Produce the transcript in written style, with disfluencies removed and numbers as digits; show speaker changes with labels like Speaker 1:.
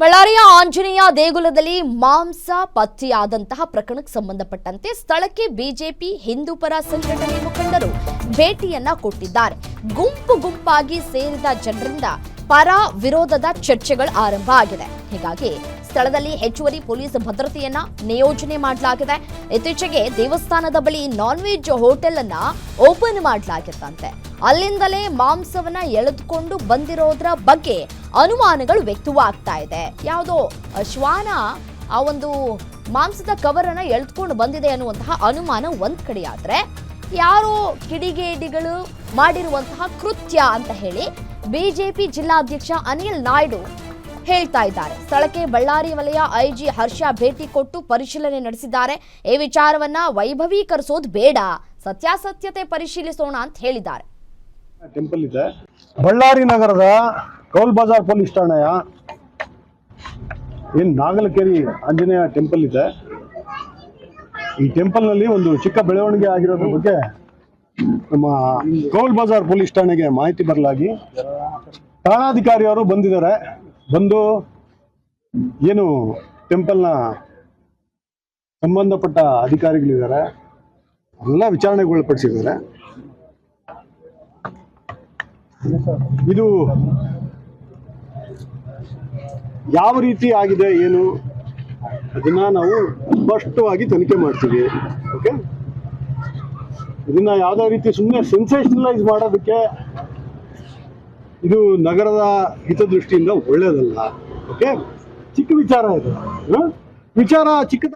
Speaker 1: ಬಳ್ಳಾರಿಯ ಆಂಜನೇಯ ದೇಗುಲದಲ್ಲಿ ಮಾಂಸ ಪತ್ತೆಯಾದಂತಹ ಪ್ರಕರಣಕ್ಕೆ ಸಂಬಂಧಪಟ್ಟಂತೆ ಸ್ಥಳಕ್ಕೆ ಬಿಜೆಪಿ ಹಿಂದೂಪರ ಸಂಘಟನೆ ಮುಖಂಡರು ಭೇಟಿಯನ್ನ ಕೊಟ್ಟಿದ್ದಾರೆ. ಗುಂಪಾಗಿ ಸೇರಿದ ಜನರಿಂದ ಪರ ವಿರೋಧದ ಚರ್ಚೆಗಳು ಆರಂಭ ಆಗಿದೆ. ಹೀಗಾಗಿ ಸ್ಥಳದಲ್ಲಿ ಹೆಚ್ಚುವರಿ ಪೊಲೀಸ್ ಭದ್ರತೆಯನ್ನ ನಿಯೋಜನೆ ಮಾಡಲಾಗಿದೆ. ಇತ್ತೀಚೆಗೆ ದೇವಸ್ಥಾನದ ಬಳಿ ನಾನ್ ವೆಜ್ ಹೋಟೆಲ್ ಅನ್ನ ಓಪನ್ ಮಾಡಲಾಗಿತ್ತಂತೆ. ಅಲ್ಲಿಂದಲೇ ಮಾಂಸವನ್ನ ಎಳೆದುಕೊಂಡು ಬಂದಿರೋದ್ರ ಬಗ್ಗೆ ಅನುಮಾನಗಳು ವ್ಯಕ್ತವಾಗ್ತಾ ಇದೆ. ಯಾವುದೋ ಶ್ವಾನ ಆ ಒಂದು ಮಾಂಸದ ಕವರ್ ಅನ್ನ ಎಳೆದುಕೊಂಡು ಬಂದಿದೆ ಅನ್ನುವಂತಹ ಅನುಮಾನ ಒಂದ್ ಕಡೆಯಾದ್ರೆ, ಯಾರೋ ಕಿಡಿಗೇಡಿಗಳು ಮಾಡಿರುವಂತಹ ಕೃತ್ಯ ಅಂತ ಹೇಳಿ ಬಿಜೆಪಿ ಜಿಲ್ಲಾಧ್ಯಕ್ಷ ಅನಿಲ್ ನಾಯ್ಡು ಹೇಳ್ತಾ ಇದ್ದಾರೆ. ಸ್ಥಳಕ್ಕೆ ಬಳ್ಳಾರಿ ವಲಯ ಐಜಿ ಹರ್ಷ ಭೇಟಿ ಕೊಟ್ಟು ಪರಿಶೀಲನೆ ನಡೆಸಿದ್ದಾರೆ. ಈ ವಿಚಾರವನ್ನ ವೈಭವೀಕರಿಸೋದು ಬೇಡ, ಸತ್ಯಾಸತ್ಯತೆ ಪರಿಶೀಲಿಸೋಣ ಅಂತ ಹೇಳಿದ್ದಾರೆ.
Speaker 2: ಟೆಂಪಲ್ ಇದೆ ಬಳ್ಳಾರಿ ನಗರದ ಕೌಲ್ ಬಜಾರ್ ಪೊಲೀಸ್ ಠಾಣೆಯ ನಾಗಲಕೇರಿ ಆಂಜನೇಯ ಟೆಂಪಲ್ ಇದೆ. ಈ ಟೆಂಪಲ್ ನಲ್ಲಿ ಒಂದು ಚಿಕ್ಕ ಬೆಳವಣಿಗೆ ಆಗಿರೋದ್ರ ಬಗ್ಗೆ ನಮ್ಮ ಕೌಲ್ ಬಜಾರ್ ಪೊಲೀಸ್ ಠಾಣೆಗೆ ಮಾಹಿತಿ ಬರಲಾಗಿ ಠಾಣಾಧಿಕಾರಿಯವರು ಬಂದಿದ್ದಾರೆ. ಬಂದು ಏನು ಟೆಂಪಲ್ನ ಸಂಬಂಧಪಟ್ಟ ಅಧಿಕಾರಿಗಳಿದ್ದಾರೆ, ಎಲ್ಲ ವಿಚಾರಣೆಗೊಳಪಡಿಸಿದ್ದಾರೆ. ಇದು ಯಾವ ರೀತಿ ಆಗಿದೆ ಏನು ಅದನ್ನ ನಾವು ಸ್ಪಷ್ಟವಾಗಿ ತನಿಖೆ ಮಾಡ್ತೀವಿ. ಓಕೆ, ಇದನ್ನ ಯಾವುದೇ ರೀತಿ ಸುಮ್ಮನೆ ಸೆನ್ಸೇಷನಲೈಸ್ ಮಾಡೋದಕ್ಕೆ ಇದು ನಗರದ ಹಿತದೃಷ್ಟಿಯಿಂದ ಒಳ್ಳೇದಲ್ಲ. ಓಕೆ, ಚಿಕ್ಕ ವಿಚಾರ ಇದು, ವಿಚಾರ ಚಿಕ್ಕ